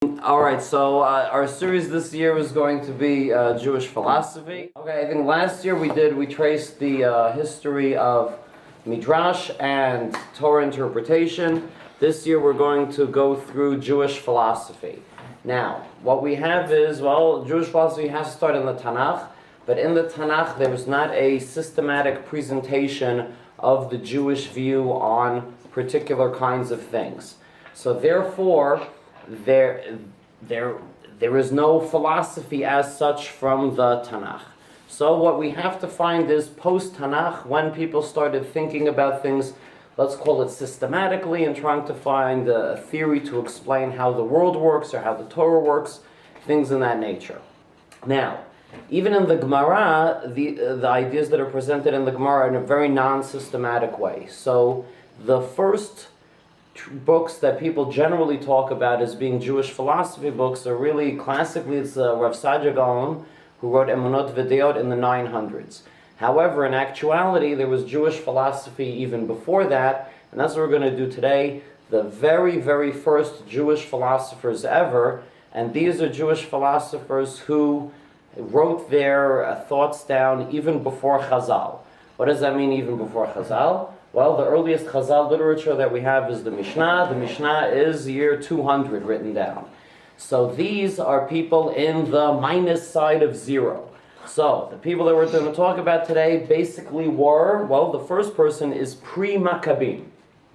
Alright, so our series this year is going to be Jewish philosophy. Okay, I think last year we traced the history of Midrash and Torah interpretation. This year we're going to go through Jewish philosophy. Now, what we have is, well, Jewish philosophy has to start in the Tanakh, but in the Tanakh there was not a systematic presentation of the Jewish view on particular kinds of things. So therefore, there is no philosophy as such from the Tanakh. So what we have to find is post-Tanakh, when people started thinking about things, let's call it systematically, and trying to find a theory to explain how the world works or how the Torah works, things in that nature. Now, even in the Gemara, the ideas that are presented in the Gemara are in a very non-systematic way. So the first books that people generally talk about as being Jewish philosophy books are really, classically, it's Rav Gaon, who wrote Emunot V'Deot in the 900s. However, in actuality, there was Jewish philosophy even before that, and that's what we're going to do today. The very, very first Jewish philosophers ever, and these are Jewish philosophers who wrote their thoughts down even before Chazal. What does that mean, even before Chazal? Well, the earliest Chazal literature that we have is the Mishnah. The Mishnah is year 200 written down. So these are people in the minus side of zero. So the people that we're going to talk about today basically were, well, the first person is pre-Maccabim.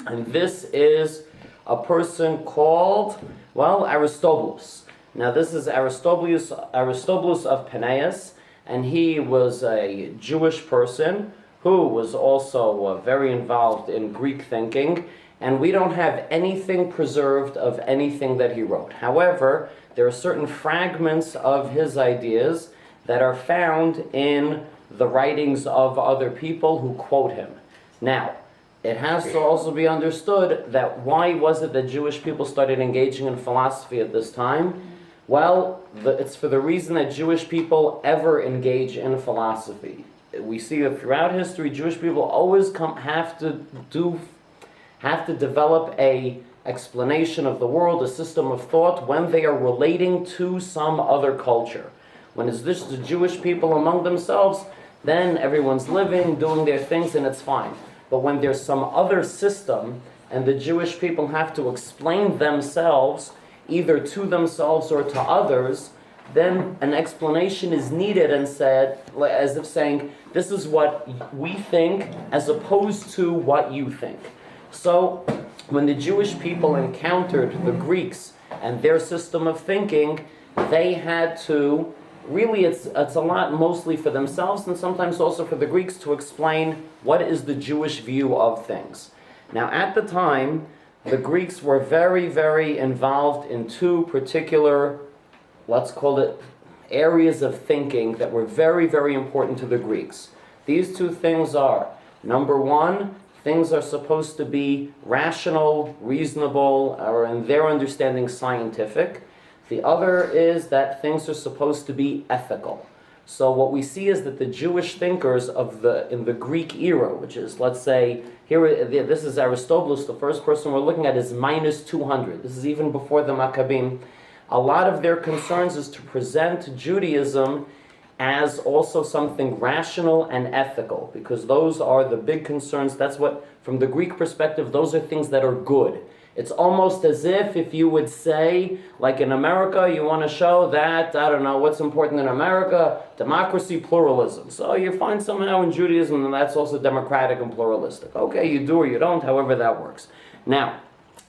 And this is a person called, well, Aristobulus. Now this is Aristobulus of Peneus, and he was a Jewish person who was also very involved in Greek thinking, and we don't have anything preserved of anything that he wrote. However, there are certain fragments of his ideas that are found in the writings of other people who quote him. Now, it has to also be understood that why was it that Jewish people started engaging in philosophy at this time? Well, it's for the reason that Jewish people ever engage in philosophy. We see that throughout history, Jewish people always have to develop a explanation of the world, a system of thought, when they are relating to some other culture. When it's just the Jewish people among themselves, then everyone's living, doing their things, and it's fine. But when there's some other system, and the Jewish people have to explain themselves, either to themselves or to others, then an explanation is needed and said, as if saying, this is what we think as opposed to what you think. So when the Jewish people encountered the Greeks and their system of thinking, they had to, really it's a lot mostly for themselves and sometimes also for the Greeks to explain what is the Jewish view of things. Now at the time, the Greeks were very, very involved in two particular, let's call it, areas of thinking that were very, very important to the Greeks. These two things are, number one, things are supposed to be rational, reasonable, or in their understanding scientific. The other is that things are supposed to be ethical. So what we see is that the Jewish thinkers in the Greek era, which is, let's say, this is Aristobulus, the first person we're looking at is minus 200. This is even before the Maccabim. A lot of their concerns is to present Judaism as also something rational and ethical, because those are the big concerns. That's what, from the Greek perspective, those are things that are good. It's almost as if you would say, like in America, you want to show that, I don't know, what's important in America? Democracy, pluralism. So you find somehow in Judaism that that's also democratic and pluralistic. Okay, you do or you don't, however that works. Now,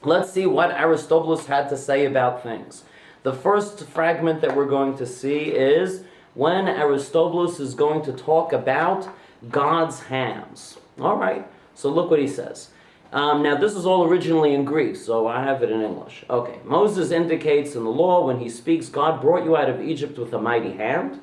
let's see what Aristobulus had to say about things. The first fragment that we're going to see is when Aristobulus is going to talk about God's hands. All right, so look what he says. Now this is all originally in Greek, so I have it in English. Okay, Moses indicates in the law when he speaks, God brought you out of Egypt with a mighty hand,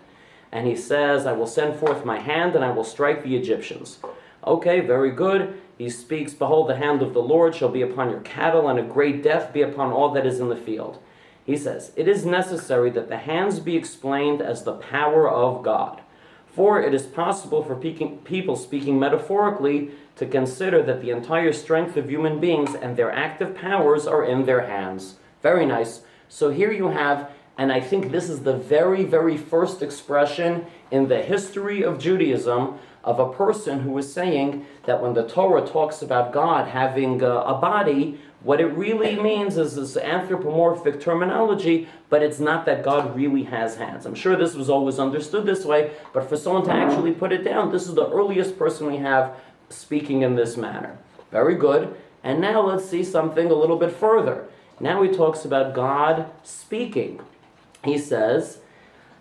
and he says, I will send forth my hand and I will strike the Egyptians. Okay, very good. He speaks, behold, the hand of the Lord shall be upon your cattle, and a great death be upon all that is in the field. He says, it is necessary that the hands be explained as the power of God. For it is possible for people speaking metaphorically to consider that the entire strength of human beings and their active powers are in their hands. Very nice. So here you have, and I think this is the very, very first expression in the history of Judaism of a person who is saying that when the Torah talks about God having a body, what it really means is this anthropomorphic terminology, but it's not that God really has hands. I'm sure this was always understood this way, but for someone to actually put it down, this is the earliest person we have speaking in this manner. Very good. And now let's see something a little bit further. Now he talks about God speaking. He says,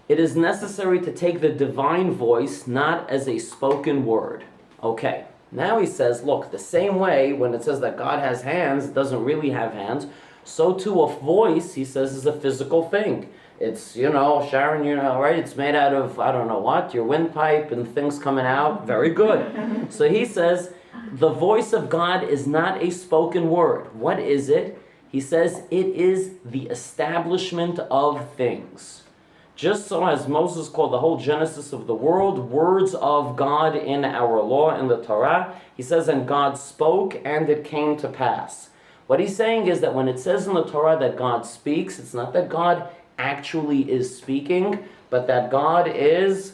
it is necessary to take the divine voice not as a spoken word. Okay. Now he says, look, the same way when it says that God has hands, it doesn't really have hands, so too a voice, he says, is a physical thing. It's, Sharon, right? It's made out of, I don't know what, your windpipe and things coming out. Very good. So he says, the voice of God is not a spoken word. What is it? He says, it is the establishment of things. Just so as Moses called the whole genesis of the world, words of God in our law, in the Torah, he says, and God spoke and it came to pass. What he's saying is that when it says in the Torah that God speaks, it's not that God actually is speaking, but that God is,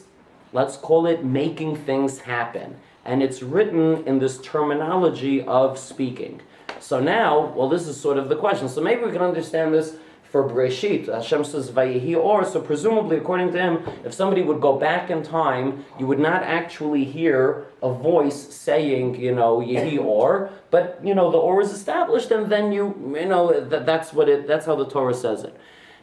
let's call it, making things happen. And it's written in this terminology of speaking. So now, well, this is sort of the question. So maybe we can understand this for Breshit. Hashem says, Vayehi or, so presumably, according to him, if somebody would go back in time, you would not actually hear a voice saying, Yehi or, but, the or is established, and then that's how the Torah says it.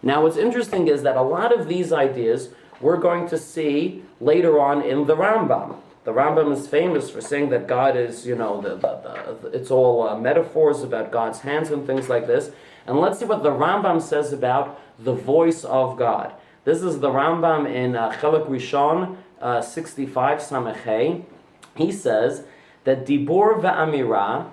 Now, what's interesting is that a lot of these ideas we're going to see later on in the Rambam. The Rambam is famous for saying that God is, it's all metaphors about God's hands and things like this. And let's see what the Rambam says about the voice of God. This is the Rambam in Chelek Rishon 65 Samechei. He says that Dibur ve'amira,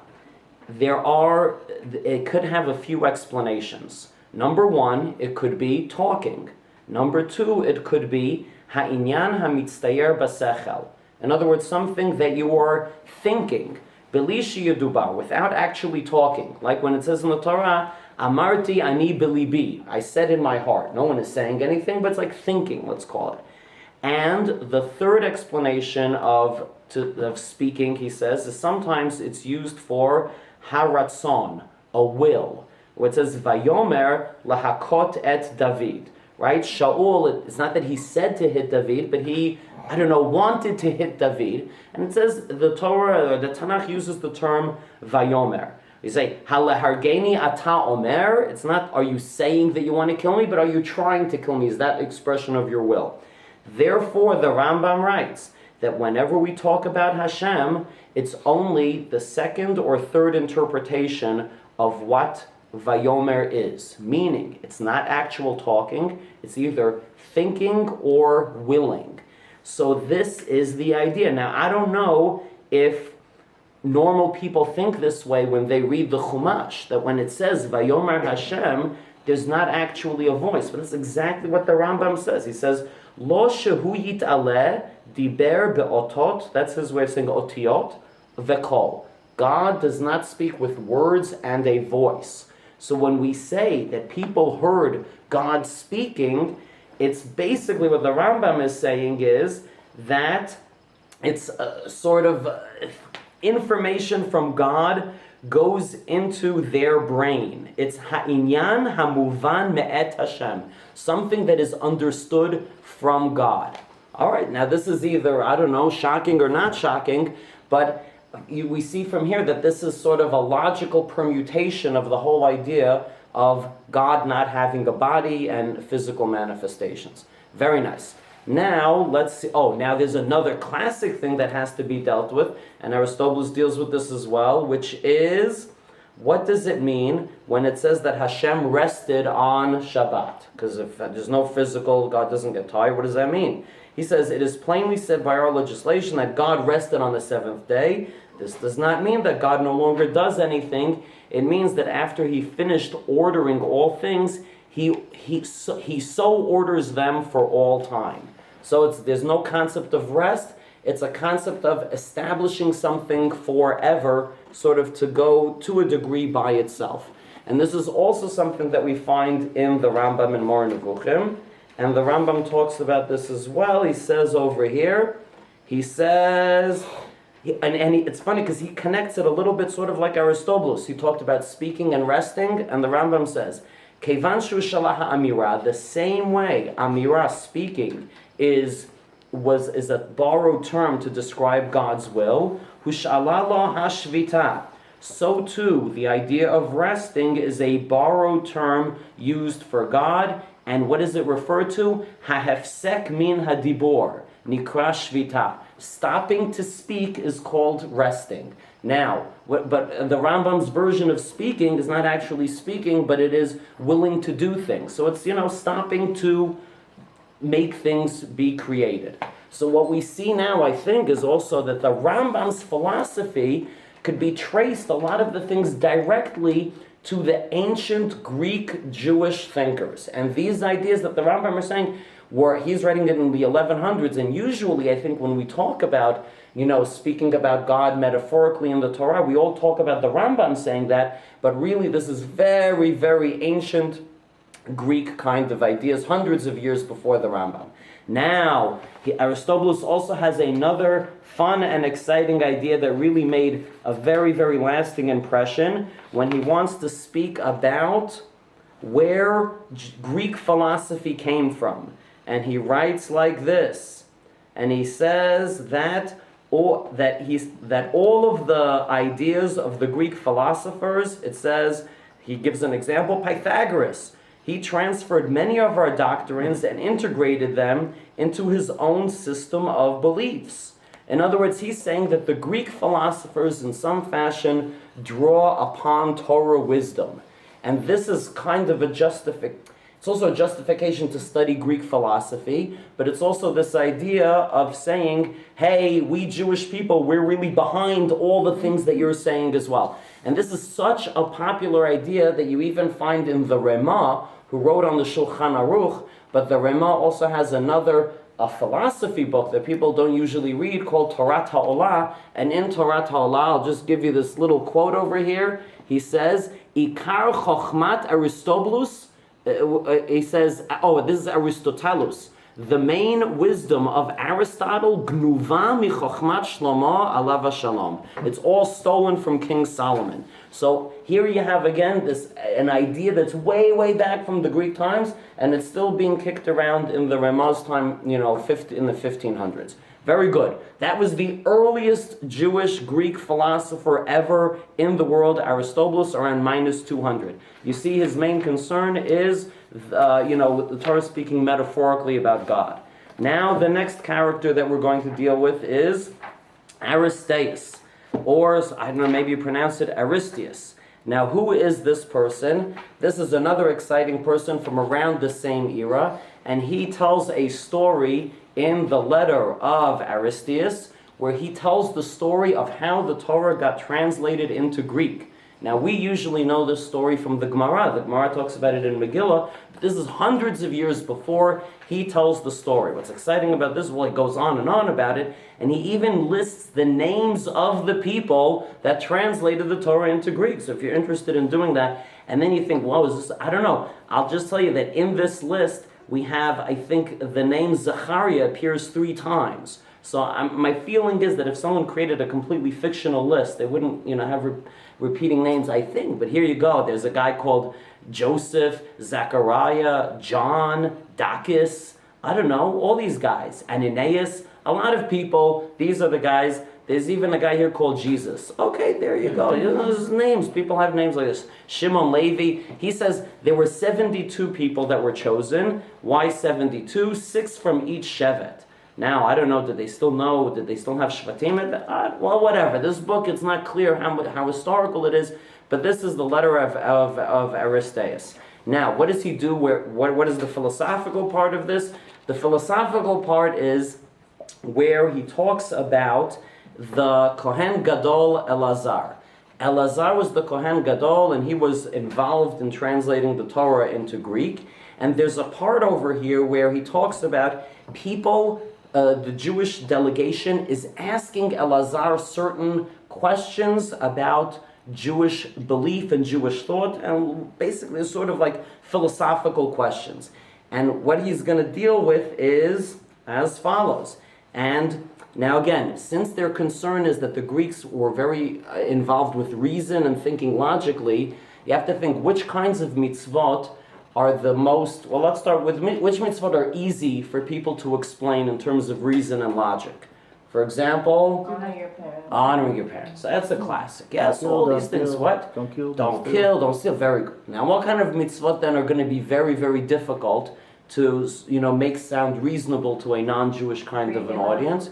it could have a few explanations. Number one, it could be talking. Number two, it could be ha'inyan ha'mitztayer basechel. In other words, something that you are thinking, belishi yadubar, without actually talking. Like when it says in the Torah, Amarti ani bilibi, I said in my heart. No one is saying anything, but it's like thinking, let's call it. And the third explanation of speaking, he says, is sometimes it's used for haratzon, a will. Where it says, Vayomer lahakot et David. Right? Shaul, it's not that he said to hit David, but he, wanted to hit David. And it says, the Torah, or the Tanakh uses the term Vayomer. You say, Halehargeni ata omer. It's not, are you saying that you want to kill me, but are you trying to kill me? Is that expression of your will? Therefore, the Rambam writes that whenever we talk about Hashem, it's only the second or third interpretation of what Vayomer is. Meaning, it's not actual talking, it's either thinking or willing. So this is the idea. Now, I don't know if normal people think this way when they read the Chumash, that when it says Vayomer Hashem, there's not actually a voice. But that's exactly what the Rambam says. He says, Lo shehu yit'aleh diber be'otot, that's his way of saying otiot, ve'kol. God does not speak with words and a voice. So when we say that people heard God speaking, it's basically what the Rambam is saying is that it's a sort of information from God goes into their brain. It's ha'inyan hamuvan me'et Hashem, something that is understood from God. All right, now this is either, shocking or not shocking, but we see from here that this is sort of a logical permutation of the whole idea of God not having a body and physical manifestations. Very nice. Now, let's see. Now there's another classic thing that has to be dealt with, and Aristobulus deals with this as well, which is, what does it mean when it says that Hashem rested on Shabbat? Because if there's no physical, God doesn't get tired, what does that mean? He says, it is plainly said by our legislation that God rested on the seventh day. This does not mean that God no longer does anything. It means that after he finished ordering all things, he so orders them for all time. So there's no concept of rest. It's a concept of establishing something forever, sort of to go to a degree by itself. And this is also something that we find in the Rambam in Moreh Nevuchim. And the Rambam talks about this as well. He says over here, he says, it's funny because he connects it a little bit sort of like Aristobulus. He talked about speaking and resting, and the Rambam says, Kevan shu shalaha amira, the same way amira, speaking, is a borrowed term to describe God's will, hushalala hashvita. So too, the idea of resting is a borrowed term used for God, and what does it refer to? Hahefsek min hadibor, nikra shvita. Stopping to speak is called resting. Now, but the Rambam's version of speaking is not actually speaking, but it is willing to do things. So it's, stopping to make things be created. So what we see now, I think, is also that the Rambam's philosophy could be traced, a lot of the things, directly to the ancient Greek Jewish thinkers. And these ideas that the Rambam is saying, he's writing it in the 1100s, and usually I think when we talk about, speaking about God metaphorically in the Torah, we all talk about the Rambam saying that, but really this is very, very ancient Greek kind of ideas, hundreds of years before the Rambam. Now, Aristobulus also has another fun and exciting idea that really made a very, very lasting impression when he wants to speak about where Greek philosophy came from. And he writes like this, and he says that all of the ideas of the Greek philosophers, it says, he gives an example, Pythagoras. He transferred many of our doctrines and integrated them into his own system of beliefs. In other words, he's saying that the Greek philosophers in some fashion draw upon Torah wisdom. And this is kind of it's also a justification to study Greek philosophy, but it's also this idea of saying, hey, we Jewish people, we're really behind all the things that you're saying as well. And this is such a popular idea that you even find in the Ramah, who wrote on the Shulchan Aruch, but the Ramah also has a philosophy book that people don't usually read called Torat HaOlah, and in Torat HaOlah, I'll just give you this little quote over here. He says, Ikar Chochmat Aristobulus, he says, this is Aristotelus. The main wisdom of Aristotle, Gnuva mi Chochmat Shlomo alav Shalom. It's all stolen from King Solomon. So here you have again an idea that's way, way back from the Greek times, and it's still being kicked around in the Ramah's time, in the 1500s. Very good. That was the earliest Jewish Greek philosopher ever in the world, Aristobulus, around minus 200. You see, his main concern is, the Torah speaking metaphorically about God. Now, the next character that we're going to deal with is Aristeas, or, I don't know, maybe you pronounce it Aristeas. Now, who is this person? This is another exciting person from around the same era, and he tells a story in the letter of Aristeas, where he tells the story of how the Torah got translated into Greek. Now, we usually know this story from the Gemara. The Gemara talks about it in Megillah, but this is hundreds of years before he tells the story. What's exciting about this, well, he goes on and on about it, and he even lists the names of the people that translated the Torah into Greek. So if you're interested in doing that, and then you think, well, is this, I don't know. I'll just tell you that in this list, we have, I think, the name Zechariah appears 3 times. So my feeling is that if someone created a completely fictional list, they wouldn't, have repeating names, I think. But here you go. There's a guy called Joseph, Zechariah, John, Dacus, I don't know, all these guys. Ananias, a lot of people. These are the guys. There's even a guy here called Jesus. Okay, there you go. There's names. People have names like this. Shimon Levi. He says there were 72 people that were chosen. Why 72? 6 from each Shevet. Now, I don't know, did they still have Shvatim? Well, whatever. This book, it's not clear how historical it is, but this is the letter of Aristeas. Now, what does he do? What is the philosophical part of this? The philosophical part is where he talks about the Kohen Gadol Elazar. Elazar was the Kohen Gadol, and he was involved in translating the Torah into Greek. And there's a part over here where he talks about people, the Jewish delegation is asking Elazar certain questions about Jewish belief and Jewish thought, and basically it's sort of like philosophical questions. And what he's going to deal with is as follows. And now again, since their concern is that the Greeks were very involved with reason and thinking logically, you have to think which kinds of mitzvot are the most, well, let's start with which mitzvot are easy for people to explain in terms of reason and logic. For example, honor your parents. Honoring your parents. So that's a classic. Yes, all these things. Kill, what? Don't kill. Don't kill, don't steal. Very good. Now, what kind of mitzvot then are going to be very, very difficult to, make sound reasonable to a non-Jewish kind of an audience?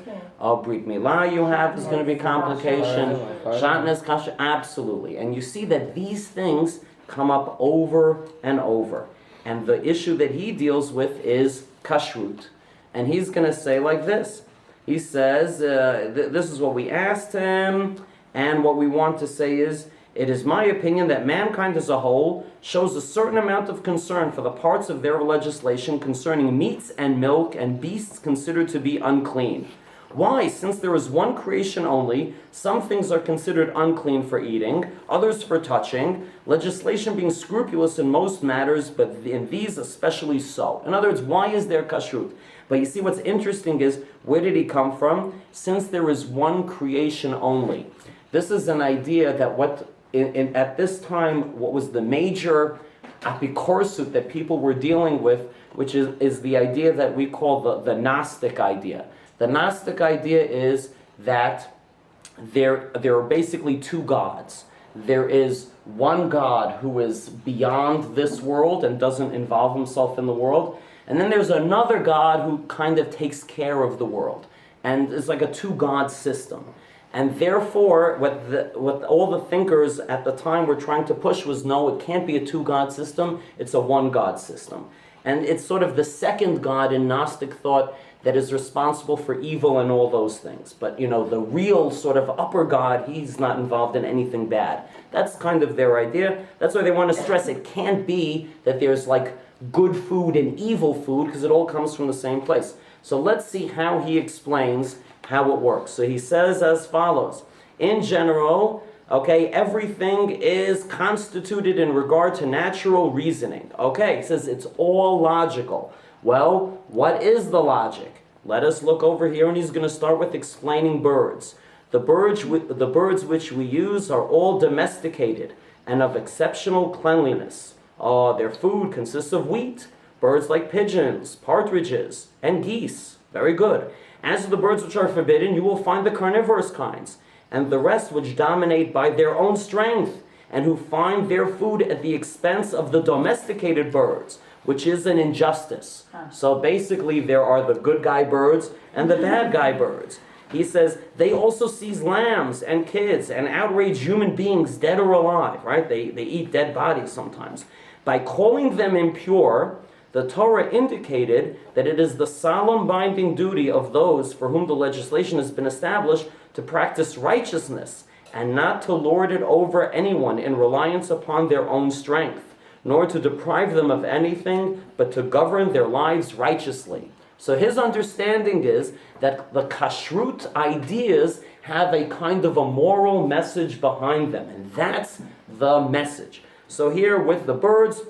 Brit Milah you have is going to be complication. Shatnez, kasha, absolutely. And you see that these things come up over and over. And the issue that he deals with is kashrut. And he's going to say like this. He says, this is what we asked him, and what we want to say is, it is my opinion that mankind as a whole shows a certain amount of concern for the parts of their legislation concerning meats and milk and beasts considered to be unclean. Why? Since there is one creation only, some things are considered unclean for eating, others for touching, legislation being scrupulous in most matters, but in these especially so. In other words, why is there kashrut? But you see what's interesting is, where did he come from? Since there is one creation only. This is an idea that at this time, what was the major apikorsut that people were dealing with, which is the idea that we call the Gnostic idea. The Gnostic idea is that there are basically two gods. There is one God who is beyond this world and doesn't involve himself in the world. And then there's another God who kind of takes care of the world. And it's like a two-God system. And therefore, what all the thinkers at the time were trying to push was, no, it can't be a two-God system, it's a one-God system. And it's sort of the second God in Gnostic thought that is responsible for evil and all those things. But, the real sort of upper God, he's not involved in anything bad. That's kind of their idea. That's why they want to stress it can't be that there's like good food and evil food, because it all comes from the same place. So let's see how he explains how it works. So he says as follows. In general, everything is constituted in regard to natural reasoning. He says it's all logical. Well, what is the logic? Let us look over here, and he's going to start with explaining birds. The birds which we use are all domesticated and of exceptional cleanliness. Their food consists of wheat, birds like pigeons, partridges, and geese. Very good. As for the birds which are forbidden, you will find the carnivorous kinds, and the rest which dominate by their own strength, and who find their food at the expense of the domesticated birds, which is an injustice. So basically there are the good guy birds and the bad guy birds. He says they also seize lambs and kids and outrage human beings, dead or alive, right? They eat dead bodies sometimes. By calling them impure, the Torah indicated that it is the solemn binding duty of those for whom the legislation has been established to practice righteousness and not to lord it over anyone in reliance upon their own strength, nor to deprive them of anything, but to govern their lives righteously. So his understanding is that the kashrut ideas have a kind of a moral message behind them, and that's the message. So here with the birds,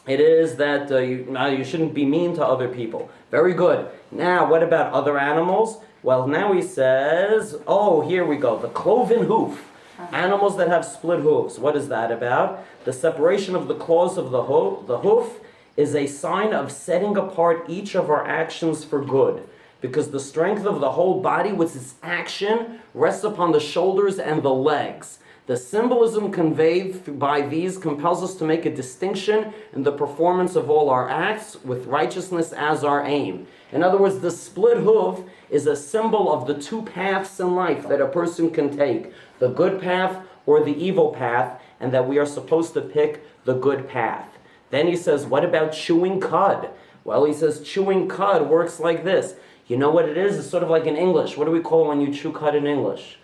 it is that you shouldn't be mean to other people. Very good. Now, what about other animals? Well, now he says, here we go, the cloven hoof. Animals that have split hooves. What is that about? The separation of the claws of the hoof is a sign of setting apart each of our actions for good, because the strength of the whole body with its action rests upon the shoulders and the legs. The symbolism conveyed by these compels us to make a distinction in the performance of all our acts with righteousness as our aim. In other words, the split hoof is a symbol of the two paths in life that a person can take, the good path or the evil path, and that we are supposed to pick the good path. Then he says, what about chewing cud? Well, he says chewing cud works like this. You know what it is? It's sort of like in English. What do we call it when you chew cud in English?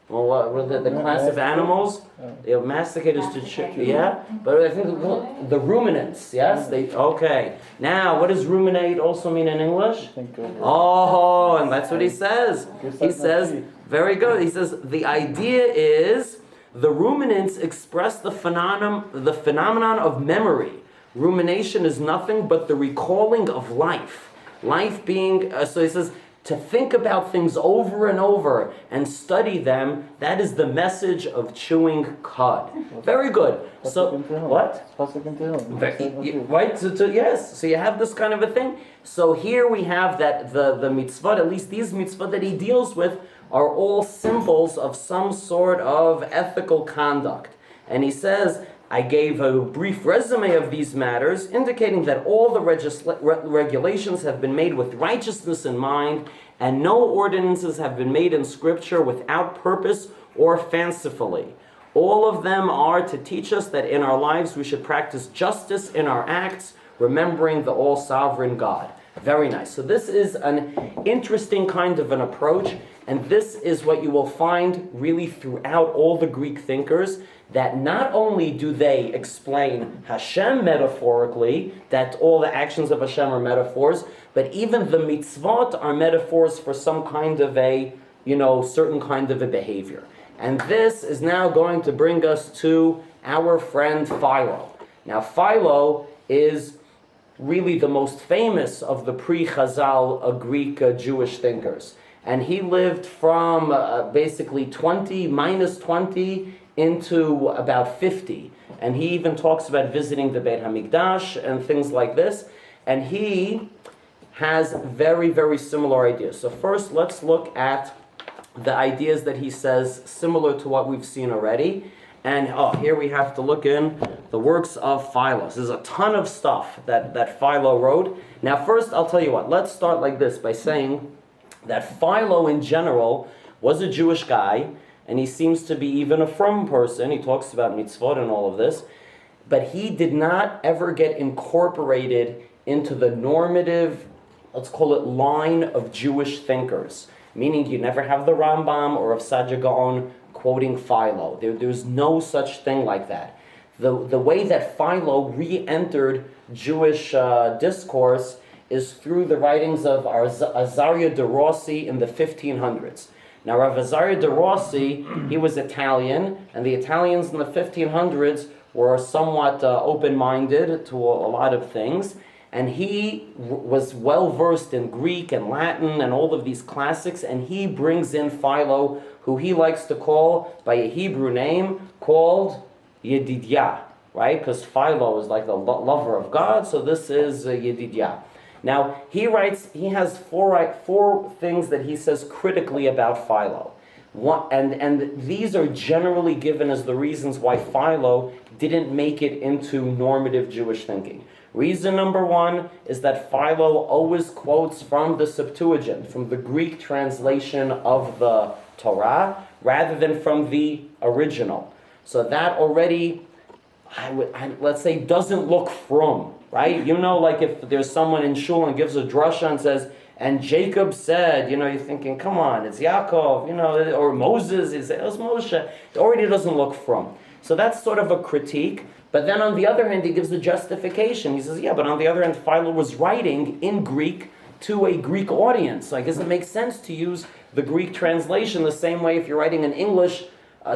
Well, what the class of animals? Masticate is to chew, yeah? But I think the ruminants, yes? Okay. Now, what does ruminate also mean in English? And that's what he says. He says, very good. He says, the idea is The ruminants express the phenomenon of memory. Rumination is nothing but the recalling of life. Life being, so he says, to think about things over and over and study them, that is the message of chewing cud. Very good. So, what? Right? Yes. So you have this kind of a thing. So here we have that the mitzvot, at least these mitzvot that he deals with, are all symbols of some sort of ethical conduct. And he says, I gave a brief resume of these matters, indicating that all the regulations have been made with righteousness in mind, and no ordinances have been made in Scripture without purpose or fancifully. All of them are to teach us that in our lives we should practice justice in our acts, remembering the all-sovereign God. Very nice. So this is an interesting kind of an approach, and this is what you will find really throughout all the Greek thinkers, that not only do they explain Hashem metaphorically, that all the actions of Hashem are metaphors, but even the mitzvot are metaphors for some kind of a, certain kind of a behavior. And this is now going to bring us to our friend Philo. Now Philo is really the most famous of the Pre-Chazal Greek Jewish thinkers. And he lived from basically 20 into about 50. And he even talks about visiting the Beit HaMikdash and things like this. And he has very, very similar ideas. So first, let's look at the ideas that he says similar to what we've seen already. And here we have to look in the works of Philo. There's a ton of stuff that Philo wrote. Now first, I'll tell you what, let's start like this by saying that Philo in general was a Jewish guy, and he seems to be even a frum person. He talks about mitzvot and all of this, but he did not ever get incorporated into the normative, let's call it, line of Jewish thinkers. Meaning you never have the Rambam or of Saadia Gaon quoting Philo. There's no such thing like that. The way that Philo re-entered Jewish discourse is through the writings of Azaria de Rossi in the 1500s. Now, Rav Azaria de Rossi, he was Italian, and the Italians in the 1500s were somewhat open-minded to a lot of things, and he was well-versed in Greek and Latin and all of these classics, and he brings in Philo, who he likes to call by a Hebrew name called Yedidyah, right? Because Philo is like the lover of God, so this is Yedidyah. Now, he has four things that he says critically about Philo. And these are generally given as the reasons why Philo didn't make it into normative Jewish thinking. Reason number one is that Philo always quotes from the Septuagint, from the Greek translation of the Torah, rather than from the original. So that already, let's say, doesn't look frum. Right? Like if there's someone in shul and gives a drasha and says, and Jacob said, you're thinking, come on, it's Yaakov, or Moses, it's Moshe. It already doesn't look from. So that's sort of a critique. But then on the other hand, he gives a justification. He says, yeah, but on the other hand, Philo was writing in Greek to a Greek audience. So I guess it makes sense to use the Greek translation the same way if you're writing in English,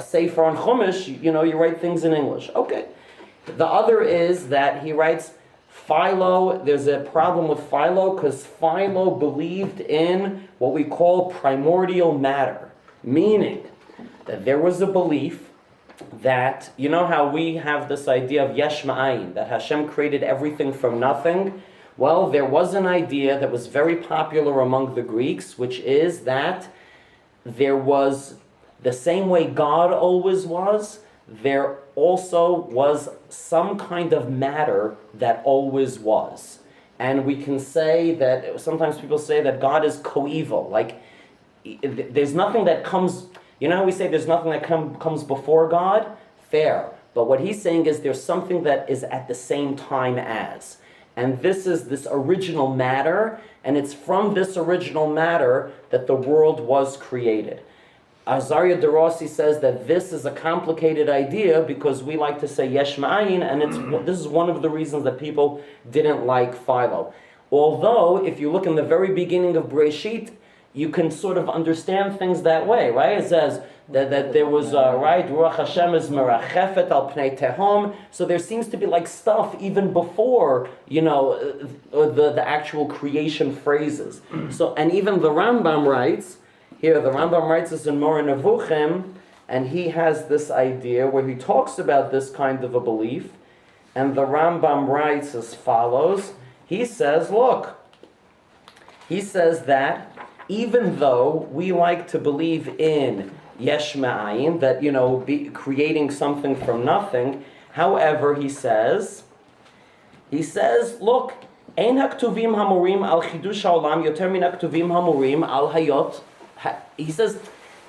Sefer on Chumash, you write things in English. Okay. The other is that he writes, Philo, there's a problem with Philo because Philo believed in what we call primordial matter, meaning that there was a belief that, how we have this idea of yesh ma'ayin, that Hashem created everything from nothing. Well, there was an idea that was very popular among the Greeks, which is that there was, the same way God always was, there also was some kind of matter that always was. And we can say that, sometimes people say that God is coeval, like there's nothing that comes, how we say there's nothing that comes before God? Fair. But what he's saying is there's something that is at the same time as. And this is this original matter, and it's from this original matter that the world was created. Azaria de Rossi says that this is a complicated idea because we like to say yesh ma'ayin, and this is one of the reasons that people didn't like Philo. Although, if you look in the very beginning of Bereshit, you can sort of understand things that way, right? It says that there was, right, Ruach Hashem is merachefet al pnei tehom, so there seems to be like stuff even before, the actual creation phrases. So, and even the Rambam writes, here, the Rambam writes this in Moreh Nevuchim, and he has this idea where he talks about this kind of a belief, and the Rambam writes as follows. He says, look, he says that even though we like to believe in yesh ma'ayin, that, be creating something from nothing, however, he says, look, ein haktuvim hamurim al chidush haolam yoter min haktuvim hamurim al hayot. He says,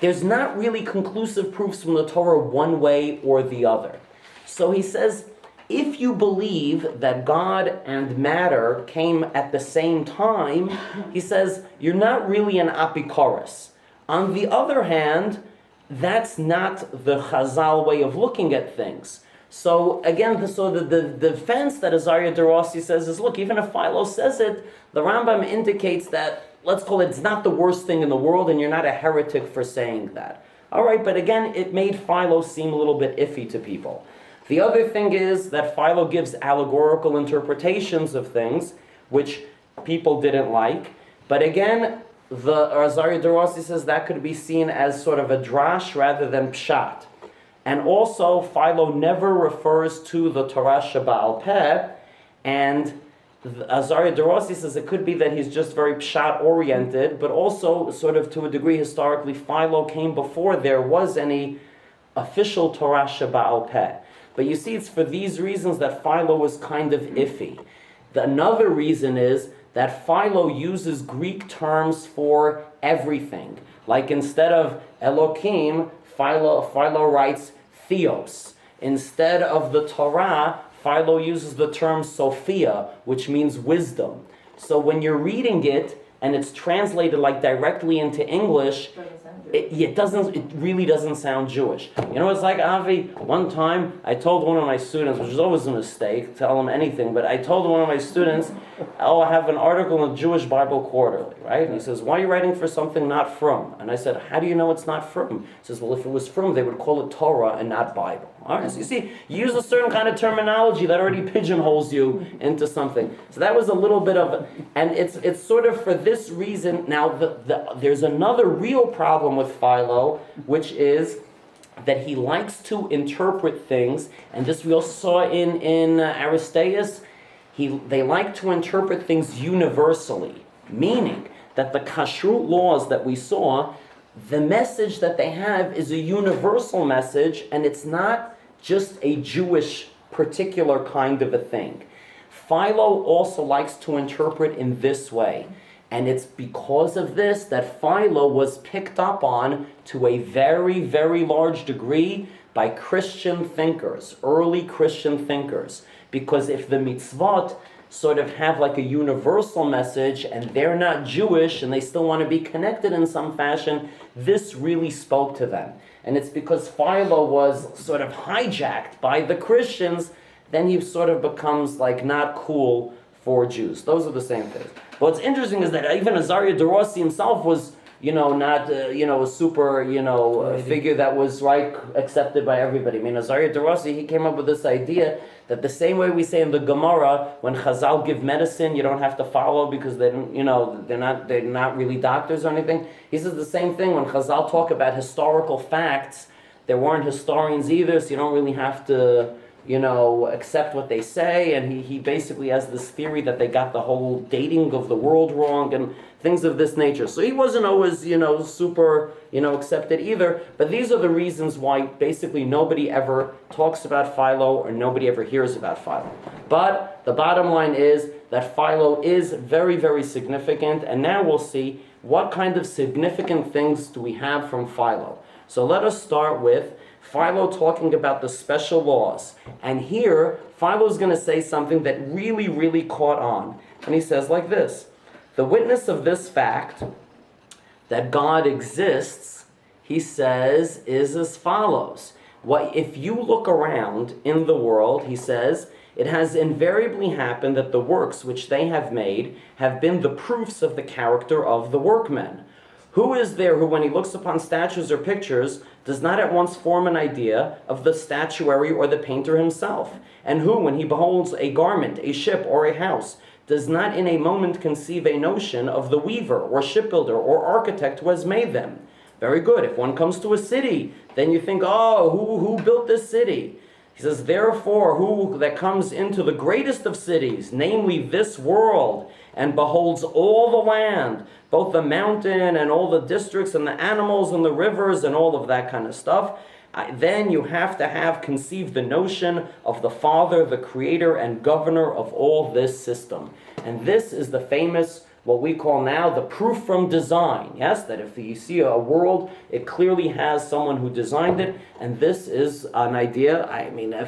there's not really conclusive proofs from the Torah one way or the other. So he says, if you believe that God and matter came at the same time, he says, you're not really an apikoros. On the other hand, that's not the Chazal way of looking at things. So again, the defense that Azariah Derossi says is, look, even if Philo says it, the Rambam indicates that, let's call it, it's not the worst thing in the world, and you're not a heretic for saying that. All right, but again, it made Philo seem a little bit iffy to people. The other thing is that Philo gives allegorical interpretations of things, which people didn't like. But again, the Azariah Derossi says that could be seen as sort of a drash rather than pshat. And also, Philo never refers to the Torah Sheba'al Peh, and Azariah Derossi says it could be that he's just very pshat-oriented, but also, sort of to a degree historically, Philo came before there was any official Torah Sheba'al Peh. But you see, it's for these reasons that Philo was kind of iffy. Another reason is that Philo uses Greek terms for everything. Like instead of Elohim, Philo writes Theos. Instead of the Torah, Philo uses the term Sophia, which means wisdom. So when you're reading it, and it's translated like directly into English, it really doesn't sound Jewish. It's like, Avi, one time I told one of my students, which is always a mistake, tell them anything, but I told one of my students, I have an article in the Jewish Bible Quarterly, right? And he says, why are you writing for something not from? And I said, how do you know it's not from? He says, well, if it was from, they would call it Torah and not Bible. All right, so you see, you use a certain kind of terminology that already pigeonholes you into something. So that was a little bit of, and it's sort of for this reason. Now, there's another real problem with Philo, which is that he likes to interpret things, and this we also saw in Aristeas. They like to interpret things universally, meaning that the kashrut laws that we saw, the message that they have is a universal message, and it's not just a Jewish particular kind of a thing. Philo also likes to interpret in this way, and it's because of this that Philo was picked up on to a very, very large degree by Christian thinkers, early Christian thinkers, because if the mitzvot sort of have like a universal message and they're not Jewish and they still want to be connected in some fashion, this really spoke to them. And it's because Philo was sort of hijacked by the Christians, then he sort of becomes like not cool for Jews. Those are the same things. But what's interesting is that even Azariah Derossi himself was, not, a super, figure that was, right, accepted by everybody. I mean, Azariah Derossi, he came up with this idea that the same way we say in the Gemara, when Chazal give medicine, you don't have to follow because they don't, they're not really doctors or anything. He says the same thing when Chazal talk about historical facts. There weren't historians either, so you don't really have to, accept what they say. And he basically has this theory that they got the whole dating of the world wrong and things of this nature. So he wasn't always, super, accepted either. But these are the reasons why basically nobody ever talks about Philo or nobody ever hears about Philo. But the bottom line is that Philo is very, very significant. And now we'll see what kind of significant things do we have from Philo. So let us start with Philo talking about the special laws. And here, Philo is going to say something that really, really caught on. And he says like this: the witness of this fact that God exists, he says, is as follows. If you look around in the world, he says, it has invariably happened that the works which they have made have been the proofs of the character of the workmen. Who is there who, when he looks upon statues or pictures, does not at once form an idea of the statuary or the painter himself? And who, when he beholds a garment, a ship, or a house, does not in a moment conceive a notion of the weaver, or shipbuilder, or architect who has made them? Very good. If one comes to a city, then you think, oh, who built this city? He says, therefore, who that comes into the greatest of cities, namely this world, and beholds all the land, both the mountain and all the districts and the animals and the rivers and all of that kind of stuff, then you have to have conceived the notion of the Father, the Creator and Governor of all this system. And this is the famous, what we call now the proof from design. Yes, that if you see a world, it clearly has someone who designed it. And this is an idea,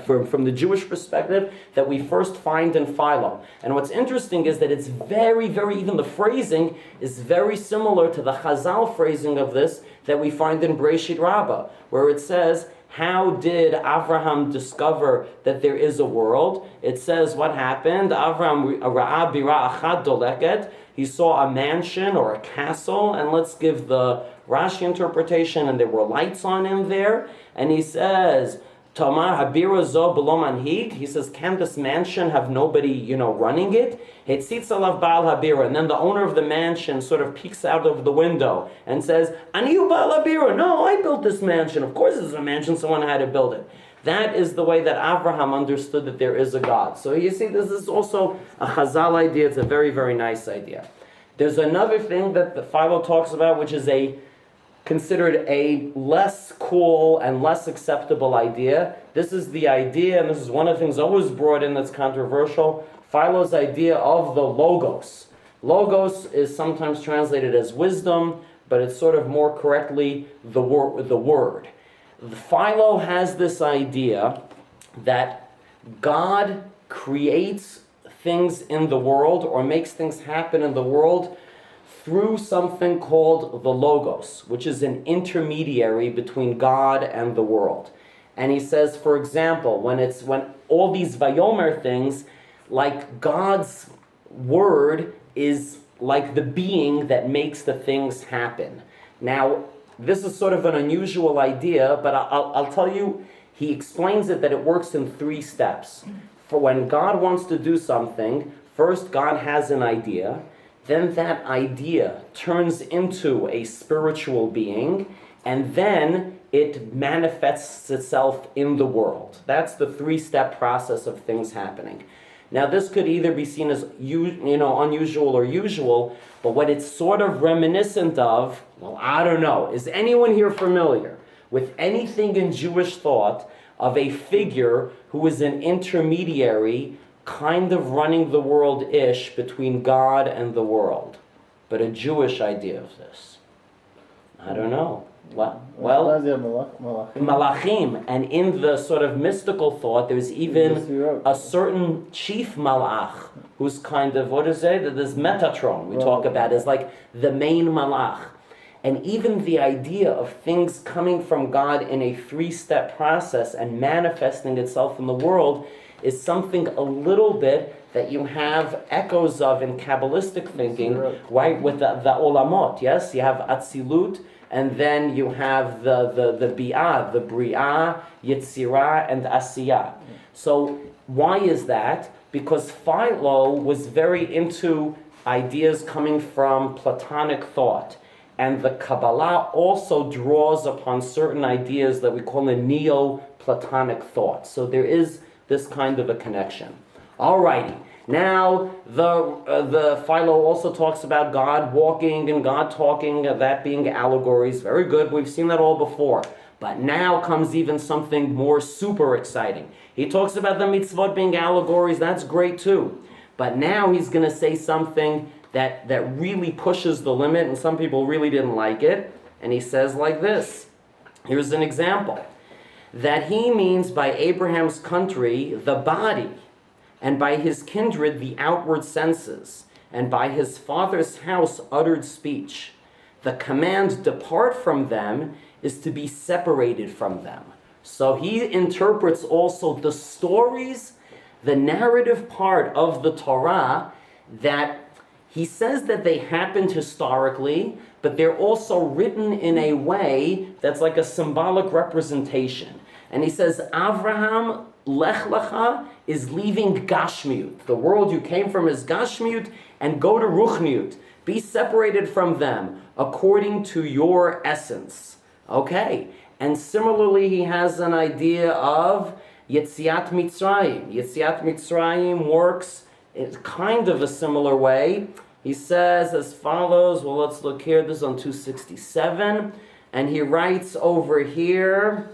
from the Jewish perspective, that we first find in Philo. And what's interesting is that it's very, very, even the phrasing is very similar to the Chazal phrasing of this that we find in Breshit Rabbah, where it says, how did Avraham discover that there is a world? It says what happened. Avraham ra'a bira achad doleket. He saw a mansion or a castle, and let's give the Rashi interpretation, and there were lights on in there. And he says, Tamar habira zo b'lo manhig. He says, can this mansion have nobody, running it? Hetzitz alav ba'al habira. And then the owner of the mansion sort of peeks out of the window and says, Aniu ba'al habira. No, I built this mansion. Of course it's a mansion, someone had to build it. That is the way that Avraham understood that there is a God. So you see, this is also a Chazal idea. It's a very, very nice idea. There's another thing that the Philo talks about, which is considered a less cool and less acceptable idea. This is the idea, and this is one of the things always brought in that's controversial, Philo's idea of the logos. Logos is sometimes translated as wisdom, but it's sort of more correctly the word. Philo has this idea that God creates things in the world or makes things happen in the world through something called the Logos, which is an intermediary between God and the world. And he says, for example, when all these Vayomer things, like God's word is like the being that makes the things happen. Now, this is sort of an unusual idea, but I'll tell you, he explains it that it works in 3 steps. For when God wants to do something, first God has an idea, then that idea turns into a spiritual being, and then it manifests itself in the world. That's the 3-step process of things happening. Now this could either be seen as unusual or usual, but what it's sort of reminiscent of, well, I don't know. Is anyone here familiar with anything in Jewish thought of a figure who is an intermediary kind of running the world-ish between God and the world, but a Jewish idea of this? I don't know. Well, Malachim, and in the sort of mystical thought, there's even a certain chief Malach who's kind of, what is it? This Metatron we talk about is like the main Malach. And even the idea of things coming from God in a 3-step process and manifesting itself in the world is something a little bit that you have echoes of in Kabbalistic thinking, right? With the Olamot, yes? You have Atzilut, and then you have the Bi'ah, the Bri'ah, Yetzirah, and Asiyah. So why is that? Because Philo was very into ideas coming from Platonic thought. And the Kabbalah also draws upon certain ideas that we call a Neo-Platonic thought. So there is this kind of a connection. Alrighty. Now, the Philo also talks about God walking and God talking, that being allegories. Very good. We've seen that all before. But now comes even something more super exciting. He talks about the mitzvot being allegories. That's great too. But now he's going to say something that really pushes the limit, and some people really didn't like it. And he says like this. Here's an example. That he means by Abraham's country the body, and by his kindred the outward senses, and by his father's house uttered speech. The command, depart from them, is to be separated from them. So he interprets also the stories, the narrative part of the Torah, that He says that they happened historically, but they're also written in a way that's like a symbolic representation. And he says, Avraham Lech Lecha is leaving Gashmiut. The world you came from is Gashmiut, and go to Ruchniut. Be separated from them according to your essence. Okay. And similarly, he has an idea of Yetziat Mitzrayim. Yetziat Mitzrayim works in kind of a similar way. He says as follows, well, let's look here. This is on 267. And he writes over here,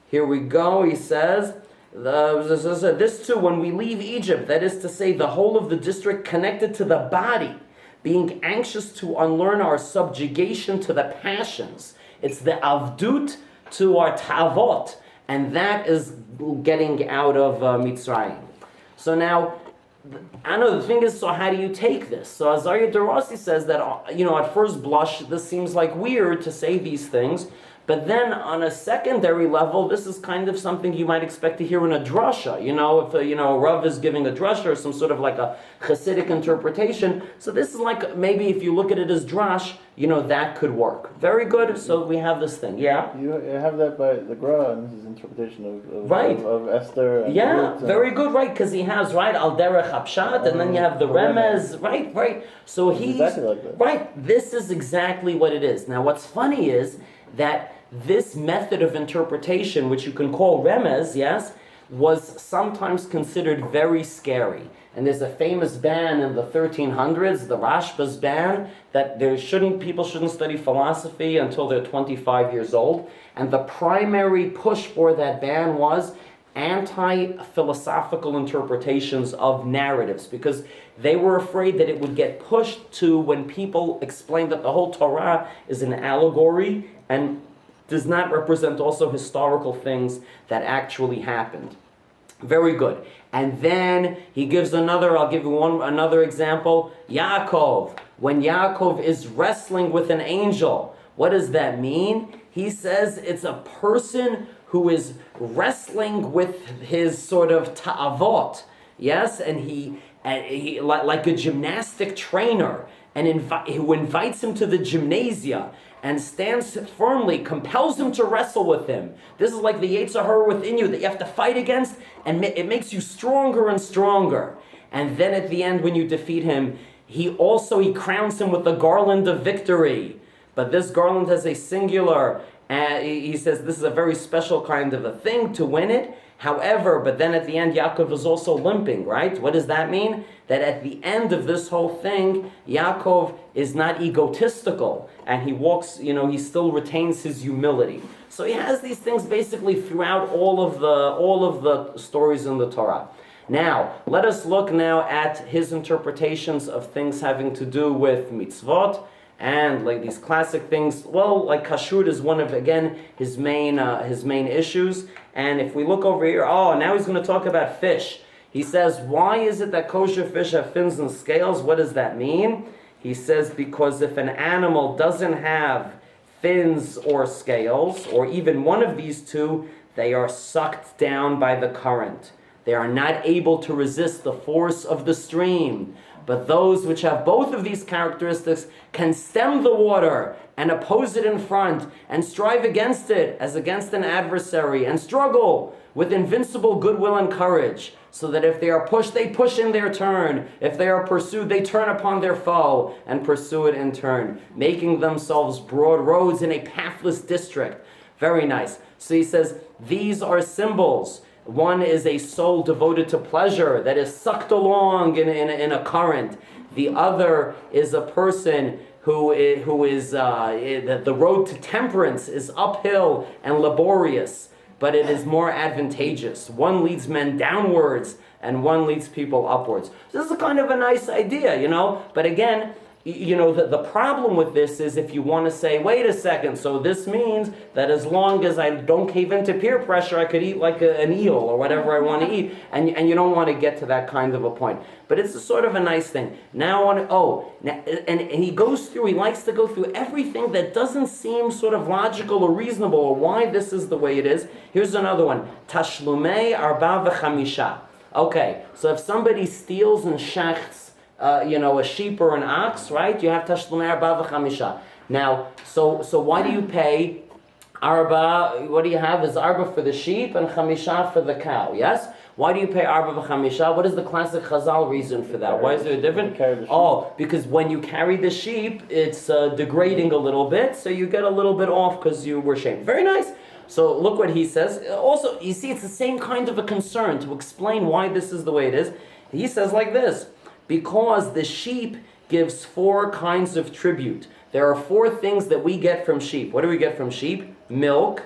here we go, he says, this too, when we leave Egypt, that is to say, the whole of the district connected to the body, being anxious to unlearn our subjugation to the passions. It's the avdut to our tavot, and that is getting out of Mitzrayim. So now, I know the thing is, so how do you take this? So Azariah Darasi says that, at first blush, this seems like weird to say these things, but then on a secondary level, this is kind of something you might expect to hear in a drasha. If a Rav is giving a drasha or some sort of like a Hasidic interpretation. So this is like, maybe if you look at it as drash, that could work. Very good. So we have this thing. Yeah? You have that by the Gra, and this is interpretation of right. of Esther. And yeah, very good, right? Because he has, right, Al Derech Hapshat, and then you have the Remez, right? So he's exactly like that. Right, this is exactly what it is. Now what's funny is that this method of interpretation, which you can call Remez, yes, was sometimes considered very scary. And there's a famous ban in the 1300s, the Rashba's ban, that people shouldn't study philosophy until they're 25 years old. And the primary push for that ban was anti-philosophical interpretations of narratives, because they were afraid that it would get pushed to when people explained that the whole Torah is an allegory and does not represent also historical things that actually happened. Very good. And then he gives I'll give you another example. Yaakov. When Yaakov is wrestling with an angel, what does that mean? He says it's a person who is wrestling with his sort of ta'avot. Yes? And he like a gymnastic trainer, and who invites him to the gymnasia and stands firmly, compels him to wrestle with him. This is like the Yetzer Hara within you that you have to fight against, and it makes you stronger and stronger. And then at the end, when you defeat him, he crowns him with the garland of victory. But this garland has a singular, he says this is a very special kind of a thing to win it. However, but then at the end, Yaakov is also limping, right? What does that mean? That at the end of this whole thing, Yaakov is not egotistical, and he walks, he still retains his humility. So he has these things basically throughout all of the stories in the Torah. Now, let us look now at his interpretations of things having to do with mitzvot, and like these classic things. Well, like kashrut is one of, again, his main issues. And if we look over here, now he's going to talk about fish. He says, why is it that kosher fish have fins and scales? What does that mean? He says, because if an animal doesn't have fins or scales, or even one of these two, they are sucked down by the current. They are not able to resist the force of the stream. But those which have both of these characteristics can stem the water and oppose it in front and strive against it as against an adversary and struggle with invincible goodwill and courage, so that if they are pushed, they push in their turn. If they are pursued, they turn upon their foe and pursue it in turn, making themselves broad roads in a pathless district. Very nice. So he says, these are symbols. One is a soul devoted to pleasure that is sucked along in a current. The other is a person who is the road to temperance is uphill and laborious, but it is more advantageous. One leads men downwards and one leads people upwards. So this is a kind of a nice idea, But again, the problem with this is if you want to say, wait a second, so this means that as long as I don't cave into peer pressure, I could eat like an eel or whatever I want to eat, and you don't want to get to that kind of a point. But it's a sort of a nice thing. Now, and he likes to go through everything that doesn't seem sort of logical or reasonable, or why this is the way it is. Here's another one. Tashlumei arba v'chamisha. Okay, so if somebody steals and shechts a sheep or an ox, right? You have tashlumei arba v'chamisha. Now, so why do you pay arba? What do you have is arba for the sheep and chamisha for the cow, yes? Why do you pay arba v'chamisha? What is the classic Chazal reason for that? Why is there a difference? Oh, because when you carry the sheep, it's degrading a little bit, so you get a little bit off because you were shamed. Very nice. So look what he says. Also, you see, it's the same kind of a concern to explain why this is the way it is. He says like this, because the sheep gives 4 kinds of tribute. There are 4 things that we get from sheep. What do we get from sheep? Milk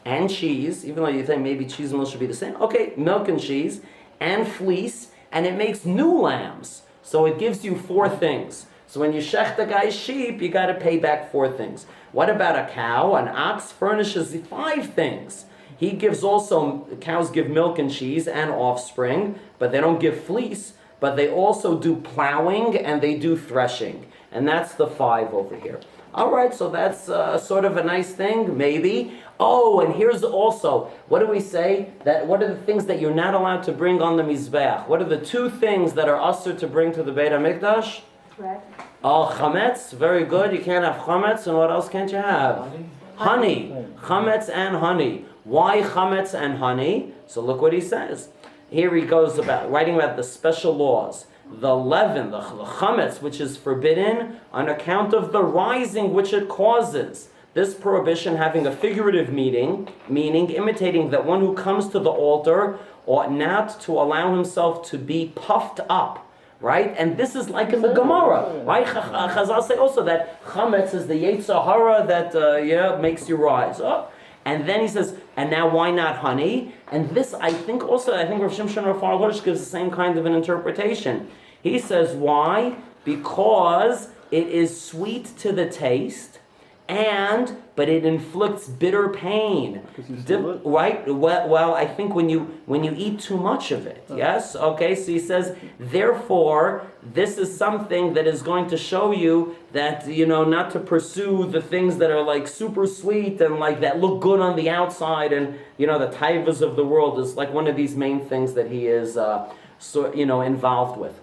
and cheese, even though you think maybe cheese and milk should be the same. Okay, milk and cheese, and fleece, and it makes new lambs. So it gives you 4 things. So when you shech the guy's sheep, you got to pay back 4 things. What about a cow? An ox furnishes 5 things. He gives also, cows give milk and cheese and offspring, but they don't give fleece, but they also do plowing and they do threshing. And that's the 5 over here. All right, so that's sort of a nice thing, maybe. Oh, and here's also, what do we say? What are the things that you're not allowed to bring on the Mizbeach? What are the 2 things that are usher to bring to the Beit HaMikdash? Bread. Oh, chametz, very good. You can't have chametz, and what else can't you have? Honey. Chametz and honey. Why chametz and honey? So look what he says. Here he goes about writing about the special laws. The leaven, the chametz, which is forbidden on account of the rising which it causes. This prohibition having a figurative meaning imitating that one who comes to the altar ought not to allow himself to be puffed up. Right? And this is like in the Gemara, right? Chazal say also that chametz is the yetzer hara that makes you rise. Oh. And then he says, and now why not honey? And this, I think Rav Shimshon Rav Ron gives the same kind of an interpretation. He says, why? Because it is sweet to the taste, but it inflicts bitter pain. Right? Well, I think when you eat too much of it, yes? Okay, so he says, therefore, this is something that is going to show you that, not to pursue the things that are like super sweet and like that look good on the outside and, the taivas of the world is like one of these main things that he is, involved with.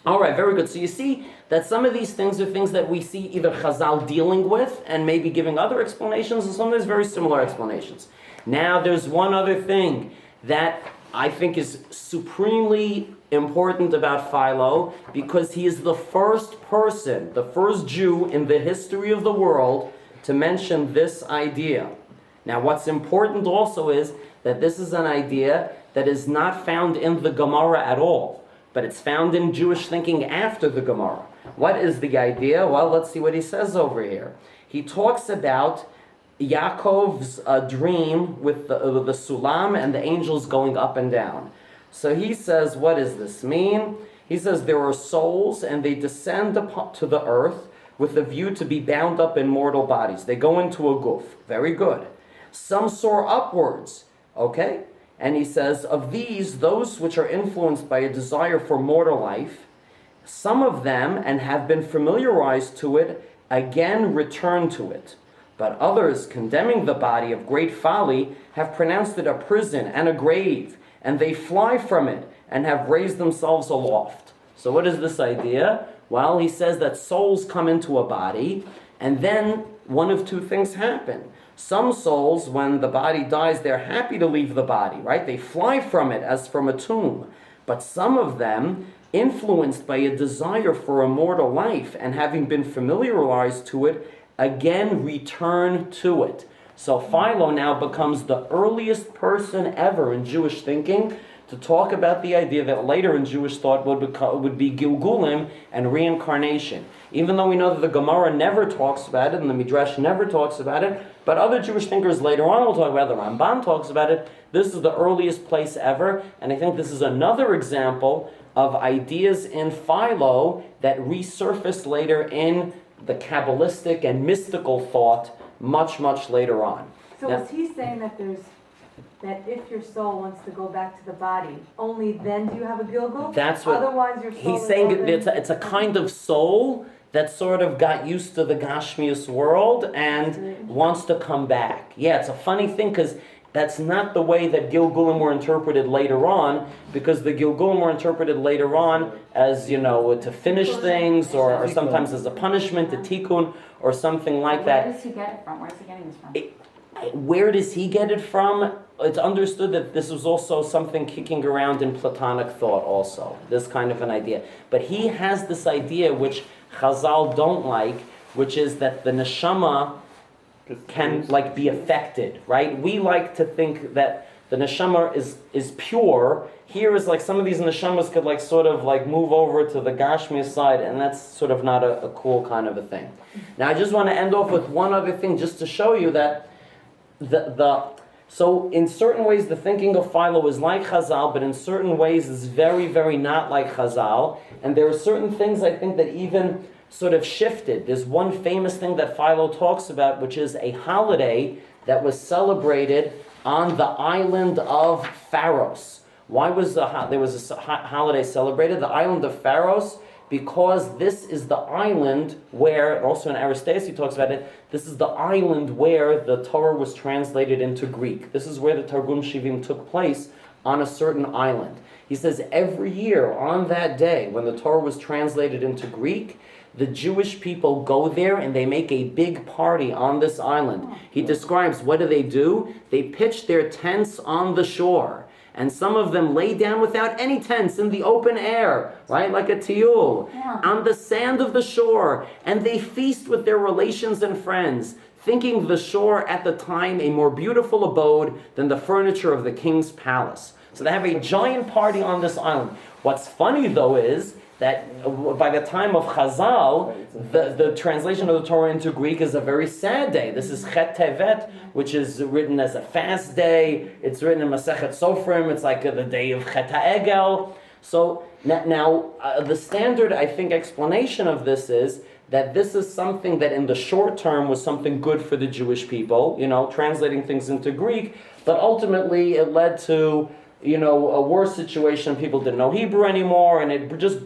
All right, very good. So you see that some of these things are things that we see either Chazal dealing with and maybe giving other explanations, and sometimes very similar explanations. Now, there's one other thing that I think is supremely important about Philo, because he is the first person, the first Jew in the history of the world to mention this idea. Now, what's important also is that this is an idea that is not found in the Gemara at all, but it's found in Jewish thinking after the Gemara. What is the idea? Well, let's see what he says over here. He talks about Yaakov's dream with the sulam and the angels going up and down. So he says, what does this mean? He says there are souls and they descend to the earth with a view to be bound up in mortal bodies. They go into a guf. Very good. Some soar upwards. Okay? And he says, of these, those which are influenced by a desire for mortal life, some of them, and have been familiarized to it, again return to it. But others, condemning the body of great folly, have pronounced it a prison and a grave, and they fly from it and have raised themselves aloft. So what is this idea? Well, he says that souls come into a body, and then one of 2 things happen. Some souls, when the body dies, they're happy to leave the body, right? They fly from it as from a tomb. But some of them, influenced by a desire for a mortal life and having been familiarized to it, again return to it. So Philo now becomes the earliest person ever in Jewish thinking to talk about the idea that later in Jewish thought would be Gilgulim and reincarnation. Even though we know that the Gemara never talks about it and the Midrash never talks about it, but other Jewish thinkers later on will talk about it. The Ramban talks about it. This is the earliest place ever, and I think this is another example of ideas in Philo that resurface later in the Kabbalistic and mystical thought much, much later on. So now, is he saying that if your soul wants to go back to the body, only then do you have a Gilgul? That's what Otherwise your soul he's saying. is It's a kind of soul that sort of got used to the Gashmius world and wants to come back. Yeah, it's a funny thing because that's not the way that Gilgulim were interpreted later on, because the Gilgulim were interpreted later on as, to finish things, or sometimes as a punishment, a tikkun, or something like that. Where does he get it from? Where's he getting this from? Where does he get it from? It's understood that this was also something kicking around in Platonic thought also, this kind of an idea. But he has this idea which Chazal don't like, which is that the neshama can be affected, right? We like to think that the neshama is pure. Here is some of these neshamas could move over to the Gashmi side, and that's sort of not a cool kind of a thing. Now I just want to end off with one other thing just to show you that so in certain ways the thinking of Philo is like Chazal, but in certain ways is very, very not like Chazal. And there are certain things I think that even sort of shifted. There's one famous thing that Philo talks about, which is a holiday that was celebrated on the island of Pharos. Why was there was a holiday celebrated? The island of Pharos, because this is the island where, also in Aristaeus he talks about it, this is the island where the Torah was translated into Greek. This is where the Targum Shivim took place, on a certain island. He says every year on that day when the Torah was translated into Greek, the Jewish people go there and they make a big party on this island. He describes, what do? They pitch their tents on the shore. And some of them lay down without any tents in the open air, right? Like a tiyul, on the sand of the shore. And they feast with their relations and friends, thinking the shore at the time a more beautiful abode than the furniture of the king's palace. So they have a giant party on this island. What's funny though is that by the time of Chazal, the translation of the Torah into Greek is a very sad day. This is Chet Tevet, which is written as a fast day. It's written in Masechet Sofrim. It's like the day of Chet HaEgel. So now the standard, I think, explanation of this is that this is something that in the short term was something good for the Jewish people, translating things into Greek, but ultimately it led to, a worse situation. People didn't know Hebrew anymore, and it just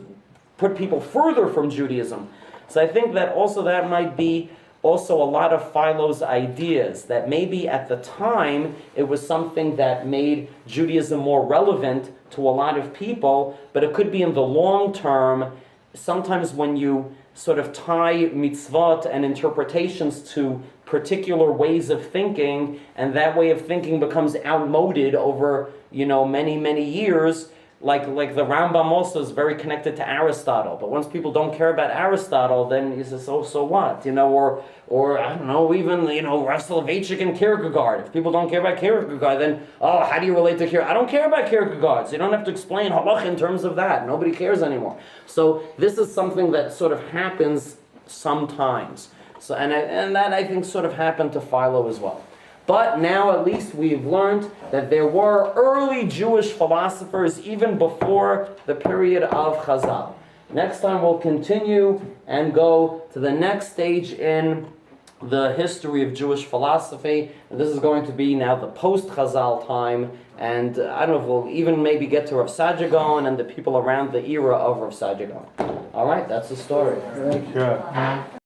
put people further from Judaism. So I think that also that might be also a lot of Philo's ideas, that maybe at the time it was something that made Judaism more relevant to a lot of people, but it could be in the long term, sometimes when you sort of tie mitzvot and interpretations to particular ways of thinking, and that way of thinking becomes outmoded over, many, many years. Like the Rambam also is very connected to Aristotle, but once people don't care about Aristotle, then you say, so what? Or I don't know, even Rav Soloveitchik and Kierkegaard. If people don't care about Kierkegaard, then how do you relate to Kierkegaard? I don't care about Kierkegaard, so you don't have to explain halach in terms of that. Nobody cares anymore. So this is something that sort of happens sometimes. So and that I think sort of happened to Philo as well. But now at least we've learned that there were early Jewish philosophers even before the period of Chazal. Next time we'll continue and go to the next stage in the history of Jewish philosophy. And this is going to be now the post-Chazal time. And I don't know if we'll even maybe get to Rav Saadia Gaon and the people around the era of Rav Saadia Gaon. All right, that's the story. Thank you.